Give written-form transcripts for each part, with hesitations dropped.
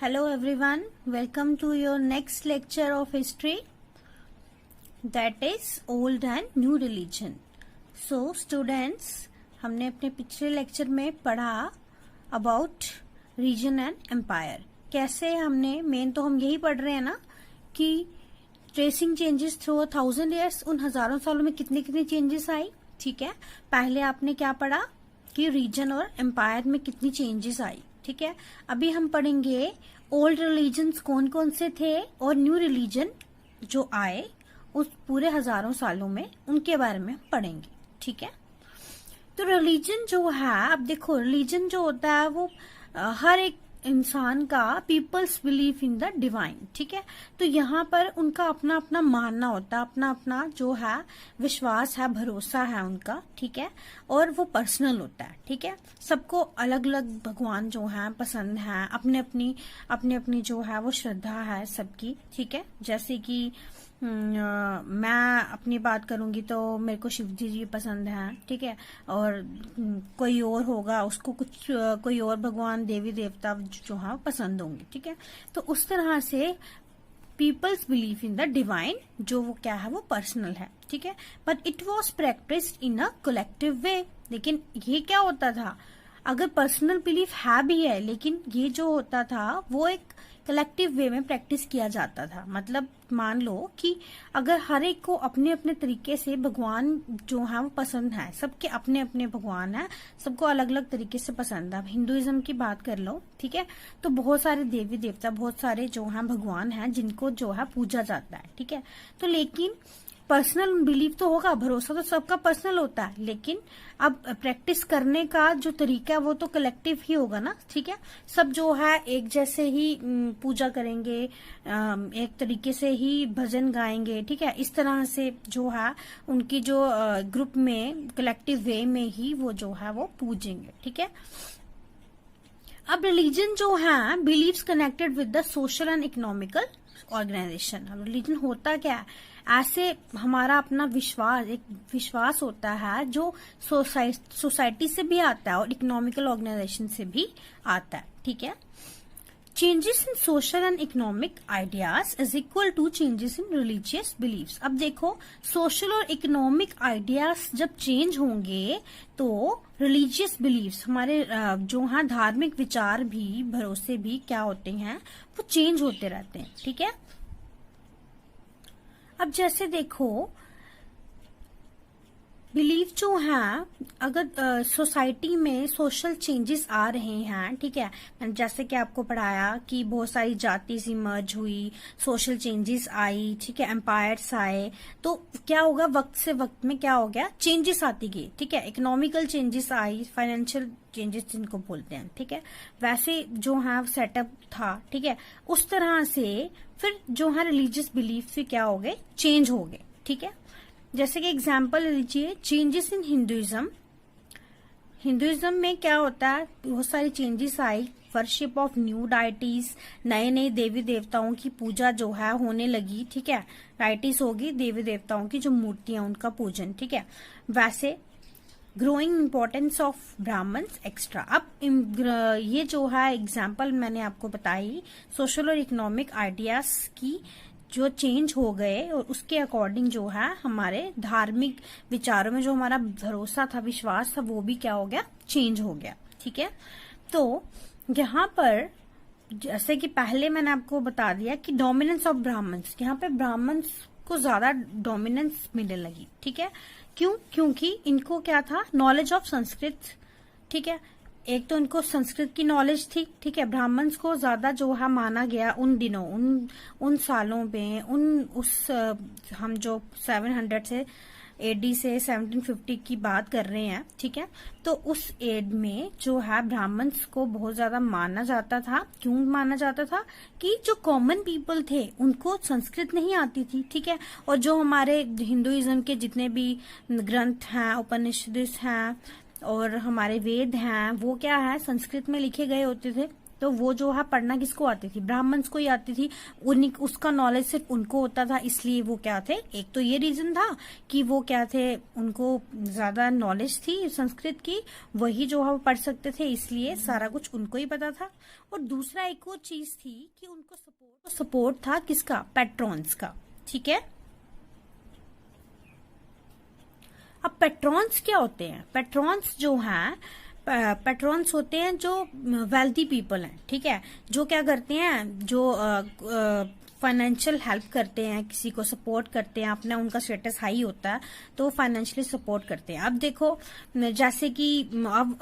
Hello everyone, welcome to your next lecture of history, that is old and new religion. So students, हमने अपने पिछले lecture में पढ़ा about region and empire. कैसे हमने main तो हम यही पढ़ रहे हैं ना कि ट्रेसिंग चेंजेस थ्रू 1000 years, उन हजारों सालों में कितनी कितनी चेंजेस आई. ठीक है, पहले आपने क्या पढ़ा कि रीजन और एम्पायर में कितनी चेंजेस आई. ठीक है, अभी हम पढ़ेंगे ओल्ड रिलीजन्स कौन कौन से थे और न्यू रिलीजन जो आए उस पूरे हजारों सालों में, उनके बारे में पढ़ेंगे. ठीक है, तो रिलीजन जो है, अब देखो रिलीजन जो होता है वो हर एक इंसान का peoples believe in the divine. ठीक है, तो यहाँ पर उनका अपना अपना मानना होता है, अपना अपना जो है विश्वास है, भरोसा है उनका. ठीक है, और वो पर्सनल होता है. ठीक है, सबको अलग अलग भगवान जो है पसंद है, अपने अपनी जो है वो श्रद्धा है सबकी. ठीक है, जैसे कि मैं अपनी बात करूंगी तो मेरे को शिव जी पसंद है. ठीक है, और कोई और होगा उसको कोई और भगवान देवी देवता जो है पसंद होंगे. ठीक है, तो उस तरह से peoples believe in the divine जो वो क्या है वो पर्सनल है. ठीक है, but it was practised in a collective way. लेकिन ये क्या होता था, अगर पर्सनल बिलीफ है भी है, लेकिन ये जो होता था वो एक कलेक्टिव वे में प्रैक्टिस किया जाता था. मतलब मान लो कि अगर हर एक को अपने अपने तरीके से भगवान जो है वो पसंद है, सबके अपने अपने भगवान है, सबको अलग अलग तरीके से पसंद है. हिंदुइज्म की बात कर लो, ठीक है, तो बहुत सारे देवी देवता, बहुत सारे जो है भगवान हैं जिनको जो है पूजा जाता है. ठीक है, तो लेकिन पर्सनल बिलीफ तो होगा, भरोसा तो सबका पर्सनल होता है, लेकिन अब प्रैक्टिस करने का जो तरीका है वो तो कलेक्टिव ही होगा ना. ठीक है, सब जो है एक जैसे ही पूजा करेंगे, एक तरीके से ही भजन गाएंगे. ठीक है, इस तरह से जो है उनकी जो ग्रुप में कलेक्टिव वे में ही वो जो है वो पूजेंगे. ठीक है, अब रिलीजन जो है believes connected with the social and economical organisation. अब रिलीजन होता क्या है, ऐसे हमारा अपना विश्वास, एक विश्वास होता है जो सोसाइटी से भी आता है और इकोनॉमिकल ऑर्गेनाइजेशन से भी आता है. ठीक है, changes in social and economic ideas is equal to changes in religious believes. अब देखो, सोशल और इकोनॉमिक आइडियाज जब चेंज होंगे तो रिलीजियस बिलीव्स, हमारे जो है धार्मिक विचार भी, भरोसे भी क्या होते हैं, वो चेंज होते रहते हैं. ठीक है, अब जैसे देखो बिलीफ जो है, अगर सोसाइटी में सोशल चेंजेस आ रहे हैं, ठीक है, जैसे कि आपको पढ़ाया कि बहुत सारी जाति इमर्ज हुई, सोशल चेंजेस आई. ठीक है, एम्पायर्स आए, तो क्या होगा, वक्त से वक्त में क्या हो गया, चेंजेस आती गई. ठीक है, इकोनॉमिकल चेंजेस आई, फाइनेंशियल चेंजेस जिनको बोलते हैं. ठीक है, वैसे जो है सेटअप था. ठीक है, उस तरह से फिर जो है रिलीजियस बिलीफ से क्या हो गए, चेंज हो गए. ठीक है, जैसे कि एग्जाम्पल लीजिए, चेंजेस इन हिंदुइज्म. हिंदुइज्म में क्या होता है, बहुत सारी changes I. Worship of new deities, नए नए देवी देवताओं की पूजा जो है होने लगी. ठीक है, डाइटीज होगी, देवी देवताओं की जो मूर्तियां, उनका पूजन. ठीक है, वैसे growing importance of Brahmins extra. अब ये जो है एग्जाम्पल मैंने आपको बताई, सोशल और इकोनॉमिक आइडियाज की जो चेंज हो गए और उसके अकॉर्डिंग जो है हमारे धार्मिक विचारों में जो हमारा भरोसा था, विश्वास था, वो भी क्या हो गया, चेंज हो गया. ठीक है, तो यहाँ पर जैसे कि पहले मैंने आपको बता दिया कि डोमिनेंस ऑफ ब्राह्मण्स, यहाँ पे ब्राह्मण्स को ज्यादा डोमिनेंस मिलने लगी. ठीक है, क्यों, क्योंकि इनको क्या था, नॉलेज ऑफ संस्कृत. ठीक है, एक तो इनको संस्कृत की नॉलेज थी. ठीक है, ब्राह्मण्स को ज्यादा जो है माना गया उन दिनों, उन सालों में, हम जो 700 से एडी से 1750 की बात कर रहे हैं. ठीक है, तो उस एड में जो है ब्राह्मण्स को बहुत ज्यादा माना जाता था. क्यों माना जाता था कि जो कॉमन पीपल थे उनको संस्कृत नहीं आती थी. ठीक है, और जो हमारे हिंदुइज्म के जितने भी ग्रंथ हैं, उपनिषद हैं और हमारे वेद हैं, वो क्या है, संस्कृत में लिखे गए होते थे. तो वो जो है पढ़ना किसको आती थी, ब्राह्मण्स को ही आती थी, उन्हीं उसका नॉलेज सिर्फ उनको होता था, इसलिए वो क्या थे, एक तो ये रीजन था कि वो क्या थे, उनको ज्यादा नॉलेज थी संस्कृत की, वही जो है वो पढ़ सकते थे, इसलिए सारा कुछ उनको ही पता था। और दूसरा एक और चीज थी कि उनको सपोर्ट था किसका, पेट्रॉन्स का, ठीक है। अब पेट्रॉन्स क्या होते हैं, पेट्रॉन्स जो हैं, पेट्रॉन्स होते हैं जो वेल्दी पीपल हैं, ठीक है, जो क्या करते हैं, जो फाइनेंशियल हेल्प करते हैं, किसी को सपोर्ट करते हैं, अपना उनका स्टेटस हाई होता है तो फाइनेंशियली सपोर्ट करते हैं। अब देखो जैसे कि अब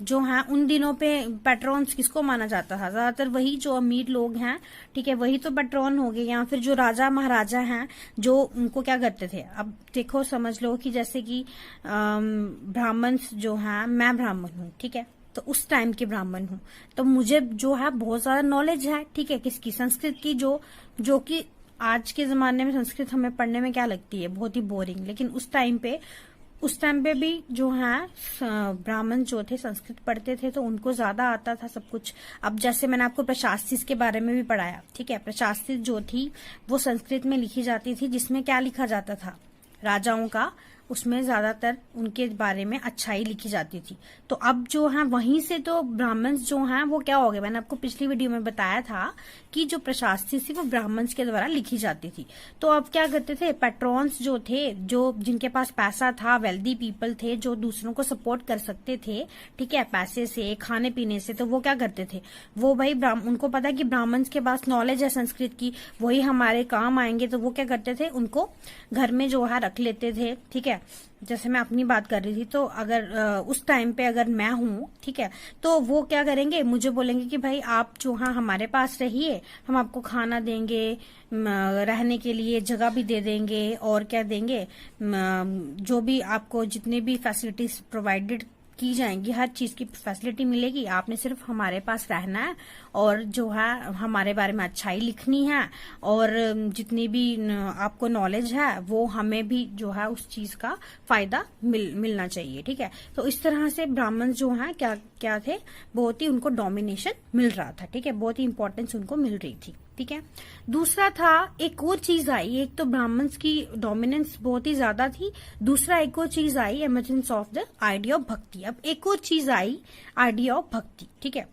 जो है उन दिनों पे पेट्रॉन्स किसको माना जाता था, ज्यादातर वही जो अमीर लोग हैं, ठीक है, वही तो पेट्रॉन हो गए, या फिर जो राजा महाराजा हैं जो उनको क्या करते थे। अब देखो समझ लो कि जैसे कि ब्राह्मण्स जो हैं, मैं ब्राह्मण हूँ, ठीक है, तो उस टाइम के ब्राह्मण हूँ, तो मुझे जो है बहुत सारा नॉलेज है, ठीक है, किसकी, संस्कृत की, जो कि आज के जमाने में संस्कृत हमें पढ़ने में क्या लगती है, बहुत ही बोरिंग, लेकिन उस टाइम पे भी जो है ब्राह्मण जो थे संस्कृत पढ़ते थे, तो उनको ज्यादा आता था सब कुछ। अब जैसे मैंने आपको प्रशास्ति के बारे में भी पढ़ाया, ठीक है, प्रशास्ति जो थी वो संस्कृत में लिखी जाती थी, जिसमें क्या लिखा जाता था, राजाओं का, उसमें ज्यादातर उनके बारे में अच्छाई लिखी जाती थी। तो अब जो है वहीं से तो ब्राह्मण्स जो हैं वो क्या हो गए, मैंने आपको पिछली वीडियो में बताया था कि जो प्रशास्ति थी वो ब्राह्मण्स के द्वारा लिखी जाती थी। तो अब क्या करते थे, पेट्रॉन्स जो थे, जो जिनके पास पैसा था, वेल्दी पीपल थे, जो दूसरों को सपोर्ट कर सकते थे, ठीक है, पैसे से, खाने पीने से, तो वो क्या करते थे, वो भाई उनको पता कि ब्राह्मण्स के पास नॉलेज है संस्कृत की, वही हमारे काम आएंगे, तो वो क्या करते थे, उनको घर में जो है रख लेते थे, ठीक है। जैसे मैं अपनी बात कर रही थी, तो अगर उस टाइम पे अगर मैं हूं, ठीक है, तो वो क्या करेंगे, मुझे बोलेंगे कि भाई आप जो है हमारे पास रहिए, हम आपको खाना देंगे, रहने के लिए जगह भी दे देंगे, और क्या देंगे, जो भी आपको जितने भी फैसिलिटीज प्रोवाइडेड की जाएंगी, हर चीज की फैसिलिटी मिलेगी, आपने सिर्फ हमारे पास रहना है, और जो है हमारे बारे में अच्छाई लिखनी है, और जितनी भी आपको नॉलेज है वो हमें भी जो है उस चीज का फायदा मिलना चाहिए, ठीक है। तो इस तरह से ब्राह्मण जो हैं क्या थे, बहुत ही उनको डोमिनेशन मिल रहा था, ठीक है, बहुत ही इंपॉर्टेंस उनको मिल रही थी, ठीक है। दूसरा था, एक और चीज आई, एक तो ब्राह्मण्स की डोमिनेंस बहुत ही ज्यादा थी, दूसरा एक और चीज आई, emergence of the idea of bhakti. अब एक और चीज आई, आइडिया ऑफ भक्ति, ठीक है।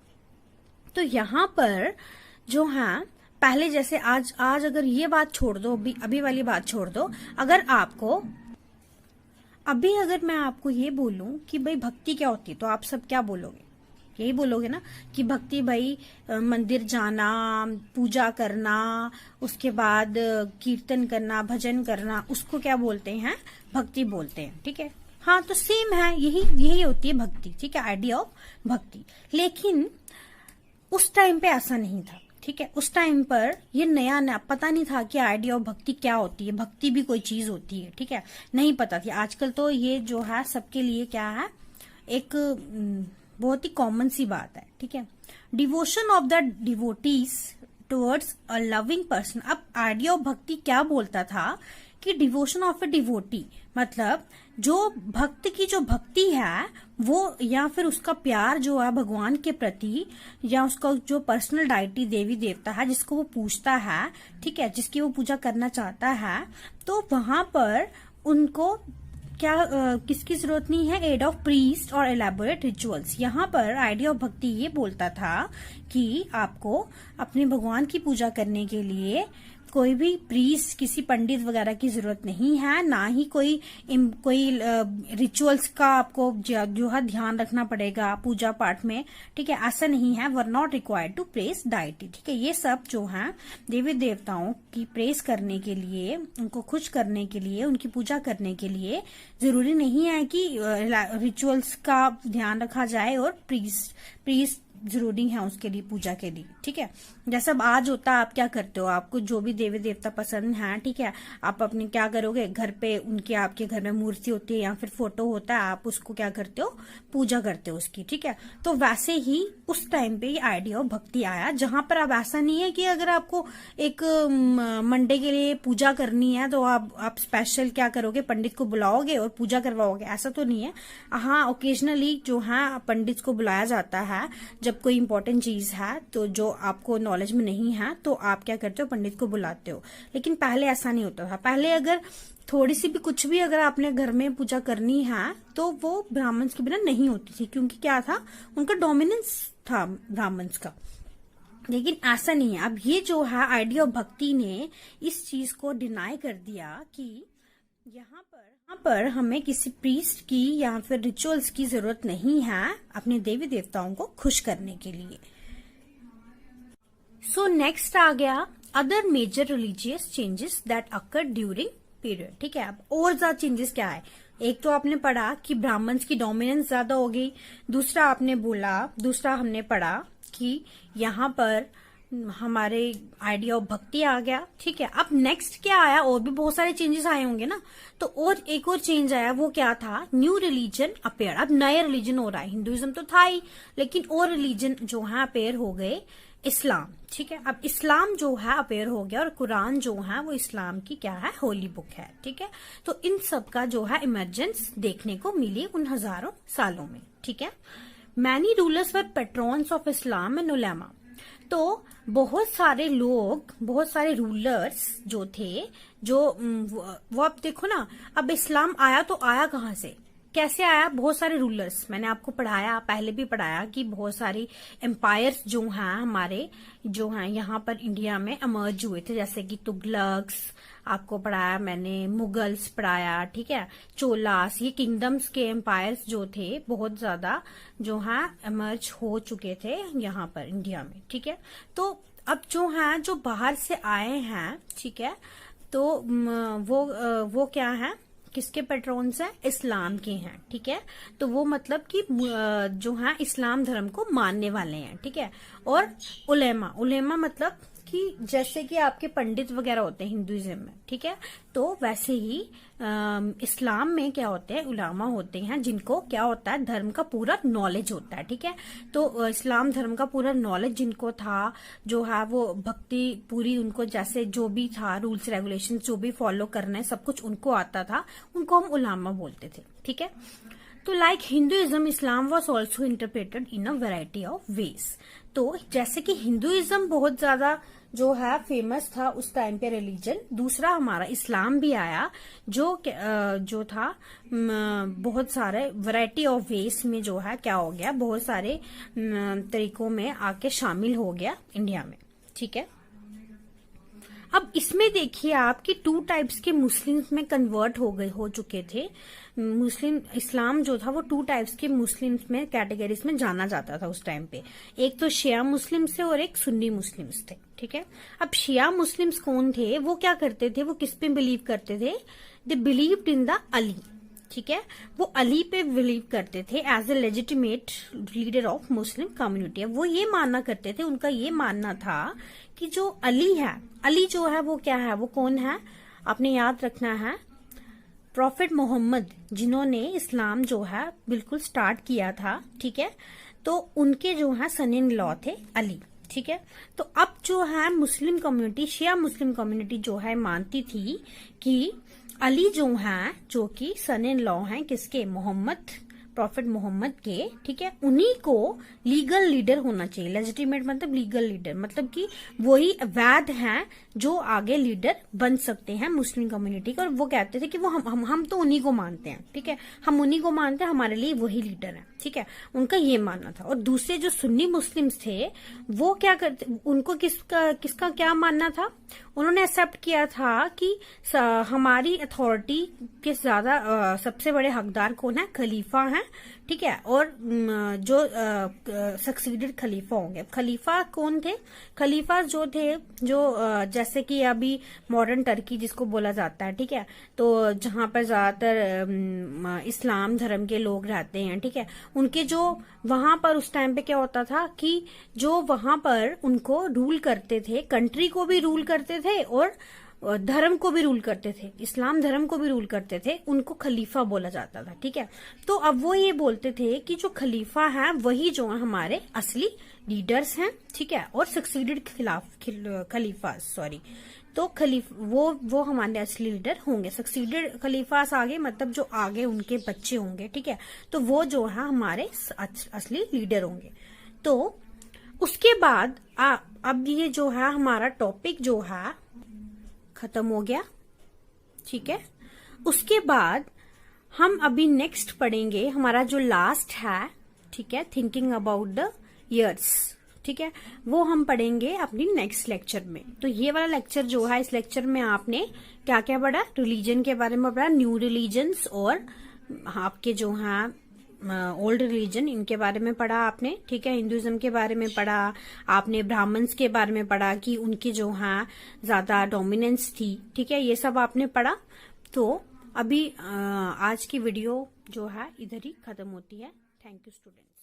तो यहाँ पर जो है, पहले जैसे आज अगर ये बात छोड़ दो, अभी वाली बात छोड़ दो, अगर मैं आपको ये बोलूं कि भाई भक्ति क्या होती है, तो आप सब क्या बोलोगे, यही बोलोगे ना कि भक्ति भाई मंदिर जाना, पूजा करना, उसके बाद कीर्तन करना, भजन करना, उसको क्या बोलते हैं, भक्ति बोलते हैं, ठीक है। हाँ, तो सेम है, यही होती है भक्ति, ठीक है, आइडिया ऑफ भक्ति। लेकिन उस टाइम पे ऐसा नहीं था, ठीक है, उस टाइम पर ये नया पता नहीं था कि आइडिया ऑफ भक्ति क्या होती है, भक्ति भी कोई चीज होती है, ठीक है, नहीं पता थी। आजकल तो ये जो है सबके लिए क्या है, एक बहुत ही कॉमन सी बात है, ठीक है। Devotion of the devotees towards a loving person. अब आइडिया ऑफ भक्ति क्या बोलता था कि डिवोशन ऑफ अ डिवोटी, मतलब जो भक्त की जो भक्ति है वो, या फिर उसका प्यार जो है भगवान के प्रति, या उसका जो पर्सनल डाइटी देवी देवता है जिसको वो पूजता है, ठीक है, जिसकी वो पूजा करना चाहता है, तो वहां पर उनको क्या किसकी जरूरत नहीं है, एड ऑफ प्रीस्ट और एलैबोरेट रिचुअल्स। यहाँ पर आइडिया ऑफ भक्ति ये बोलता था कि आपको अपने भगवान की पूजा करने के लिए कोई भी प्रीस्ट, किसी पंडित वगैरह की जरूरत नहीं है, ना ही कोई रिचुअल्स का आपको जो है ध्यान रखना पड़ेगा पूजा पाठ में, ठीक है, ऐसा नहीं है। We're not required to press deity, ठीक है। ये सब जो है देवी देवताओं की प्रेस करने के लिए, उनको खुश करने के लिए, उनकी पूजा करने के लिए जरूरी नहीं है कि रिचुअल्स का ध्यान रखा जाए, और प्रीस्ट जरूरी है उसके लिए, पूजा के लिए, ठीक है। जैसा आज होता है, आप क्या करते हो, आपको जो भी देवी देवता पसंद है, ठीक है, आप अपने क्या करोगे, घर पे उनके, आपके घर में मूर्ति होती है या फिर फोटो होता है, आप उसको क्या करते हो, पूजा करते हो उसकी, ठीक है। तो वैसे ही उस टाइम पे ये आइडिया ऑफ भक्ति आया, जहां पर अब ऐसा नहीं है कि अगर आपको एक मंडे के लिए पूजा करनी है तो आप स्पेशल क्या करोगे, पंडित को बुलाओगे और पूजा करवाओगे, ऐसा तो नहीं है। हाँ, ओकेजनली जो है पंडित को बुलाया जाता है जब कोई इंपॉर्टेंट चीज है तो जो आपको नॉलेज में नहीं है तो आप क्या करते हो, पंडित को बुलाते हो। लेकिन पहले ऐसा नहीं होता था। पहले अगर थोड़ी सी भी कुछ भी अगर आपने घर में पूजा करनी है तो वो ब्राह्मण्स के बिना नहीं होती थी, क्योंकि क्या था, उनका डोमिनेंस था ब्राह्मण्स का। लेकिन ऐसा नहीं है। अब ये जो है आइडिया ऑफ भक्ति ने इस चीज को डिनाई कर दिया कि यहाँ पर हमें किसी प्रीस्ट की या फिर रिचुअल्स की जरूरत नहीं है अपने देवी देवताओं को खुश करने के लिए। सो नेक्स्ट आ गया other major religious changes that occur during period. ठीक है, अब और ज्यादा चेंजेस क्या है? एक तो आपने पढ़ा कि ब्राह्मण्स की डोमिनेंस ज्यादा हो गई। दूसरा हमने पढ़ा कि यहाँ पर हमारे आइडिया ऑफ भक्ति आ गया। ठीक है, अब नेक्स्ट क्या आया? और भी बहुत सारे चेंजेस आए होंगे ना, तो और एक और चेंज आया, वो क्या था? New religion appear. अब नया रिलीजन हो रहा है। हिंदुइज्म तो था ही, लेकिन और रिलीजन जो है अपेयर हो गए, इस्लाम। ठीक है, अब इस्लाम जो है अपेयर हो गया, और कुरान जो है वो इस्लाम की क्या है? होली बुक है। ठीक है, तो इन सब का जो है इमर्जेंस देखने को मिली उन हजारों सालों में। ठीक है, many rulers were patrons of Islam and ulema. तो बहुत सारे रूलर्स जो थे, जो वो अब देखो ना, अब इस्लाम आया तो आया कहाँ से, कैसे आया? बहुत सारे रूलर्स, मैंने आपको पढ़ाया, पहले भी पढ़ाया कि बहुत सारी एम्पायर्स जो हैं हमारे, जो हैं यहाँ पर इंडिया में इमर्ज हुए थे, जैसे कि तुगलक्स आपको पढ़ाया मैंने, मुगल्स पढ़ाया। ठीक है, चोलास, ये किंगडम्स के एम्पायर्स जो थे बहुत ज्यादा जो है इमर्ज हो चुके थे यहाँ पर इंडिया में। ठीक है, तो अब जो है जो बाहर से आए हैं, ठीक है, तो वो क्या है, किसके पेट्रोन्स हैं? इस्लाम के हैं। ठीक है, तो वो मतलब कि जो है इस्लाम धर्म को मानने वाले हैं। ठीक है, और उलेमा मतलब कि जैसे कि आपके पंडित वगैरह होते हैं हिंदुइज्म में। ठीक है, तो वैसे ही इस्लाम में क्या होते हैं? उलामा होते हैं, जिनको क्या होता है? धर्म का पूरा नॉलेज होता है। ठीक है, तो इस्लाम धर्म का पूरा नॉलेज जिनको था, जो है वो भक्ति पूरी, उनको जैसे जो भी था रूल्स रेगुलेशंस जो भी फॉलो करना है सब कुछ उनको आता था, उनको हम उलामा बोलते थे। ठीक है, तो like Hinduism, Islam was also interpreted in a variety of ways. तो जैसे कि हिंदुइज्म बहुत ज्यादा जो है फेमस था उस टाइम पे रिलीजन, दूसरा हमारा इस्लाम भी आया जो था बहुत सारे वैरायटी ऑफ वेज में जो है क्या हो गया, बहुत सारे तरीकों में आके शामिल हो गया इंडिया में। ठीक है, अब इसमें देखिए आप कि 2 टाइप्स के मुस्लिम्स में कन्वर्ट हो चुके थे। मुस्लिम इस्लाम जो था वो 2 टाइप्स के मुस्लिम्स में कैटेगरीज में जाना जाता था उस टाइम पे। एक तो शिया मुस्लिम्स थे और एक सुन्नी मुस्लिम्स थे। ठीक है, अब शिया मुस्लिम्स कौन थे? वो क्या करते थे? वो किस पे बिलीव करते थे? They believed in the Ali. ठीक है, वो अली पे बिलीव करते थे as a legitimate leader of Muslim community. वो ये मानना करते थे, उनका ये मानना था कि जो अली है, अली जो है वो क्या है? वो कौन है? आपने याद रखना है, प्रॉफिट मोहम्मद, जिन्होंने इस्लाम जो है बिल्कुल स्टार्ट किया था। ठीक है, तो उनके जो है सन इन लॉ थे अली। ठीक है, तो अब जो है मुस्लिम कम्युनिटी, शिया मुस्लिम कम्युनिटी जो है मानती थी कि अली जो है, जो कि सन इन लॉ हैं किसके? मोहम्मद, प्रॉफिट मोहम्मद के। ठीक है, उन्हीं को लीगल लीडर होना चाहिए। लेजिटिमेट मतलब लीगल लीडर, मतलब कि वही वैध हैं जो आगे लीडर बन सकते हैं मुस्लिम कम्युनिटी का। और वो कहते थे कि वो हम तो उन्हीं को मानते हैं। ठीक है, हम उन्हीं को मानते हैं, हमारे लिए वही लीडर है। ठीक है, उनका ये मानना था। और दूसरे जो सुन्नी मुस्लिम्स थे वो क्या करते, उनको किसका क्या मानना था? उन्होंने एक्सेप्ट किया था कि हमारी अथॉरिटी के ज्यादा सबसे बड़े हकदार कौन है? खलीफा हैं। ठीक है, और जो सक्सीडेड खलीफा होंगे। खलीफा कौन थे? खलीफा जो थे, जो जैसे कि अभी मॉडर्न टर्की जिसको बोला जाता है। ठीक है, तो जहां पर ज्यादातर इस्लाम धर्म के लोग रहते हैं। ठीक है, उनके जो वहां पर उस टाइम पे क्या होता था कि जो वहां पर उनको रूल करते थे, कंट्री को भी रूल करते थे और धर्म को भी रूल करते थे, इस्लाम धर्म को भी रूल करते थे, उनको खलीफा बोला जाता था। ठीक है, तो अब वो ये बोलते थे कि जो खलीफा है वही जो है हमारे असली लीडर्स हैं। ठीक है, और सक्सीडेड खलीफा तो वो हमारे असली लीडर होंगे। सक्सीडेड खलीफास आगे मतलब जो आगे उनके बच्चे होंगे। ठीक है, तो वो जो है हमारे असली लीडर होंगे। तो उसके बाद अब ये जो है हमारा टॉपिक जो है खत्म हो गया, ठीक है। उसके बाद हम अभी नेक्स्ट पढ़ेंगे हमारा जो लास्ट है, ठीक है, थिंकिंग अबाउट द ईयर्स, ठीक है, वो हम पढ़ेंगे अपनी नेक्स्ट लेक्चर में। तो ये वाला लेक्चर जो है, इस लेक्चर में आपने क्या क्या पढ़ा, रिलीजन के बारे में पढ़ा, न्यू रिलीजन्स और आपके जो है ओल्ड रिलीजन, इनके बारे में पढ़ा आपने, ठीक है। हिंदुइज्म के बारे में पढ़ा आपने, ब्राह्मण्स के बारे में पढ़ा कि उनकी जो है ज्यादा डोमिनेंस थी, ठीक है, ये सब आपने पढ़ा। तो अभी आज की वीडियो जो है इधर ही खत्म होती है। Thank you students.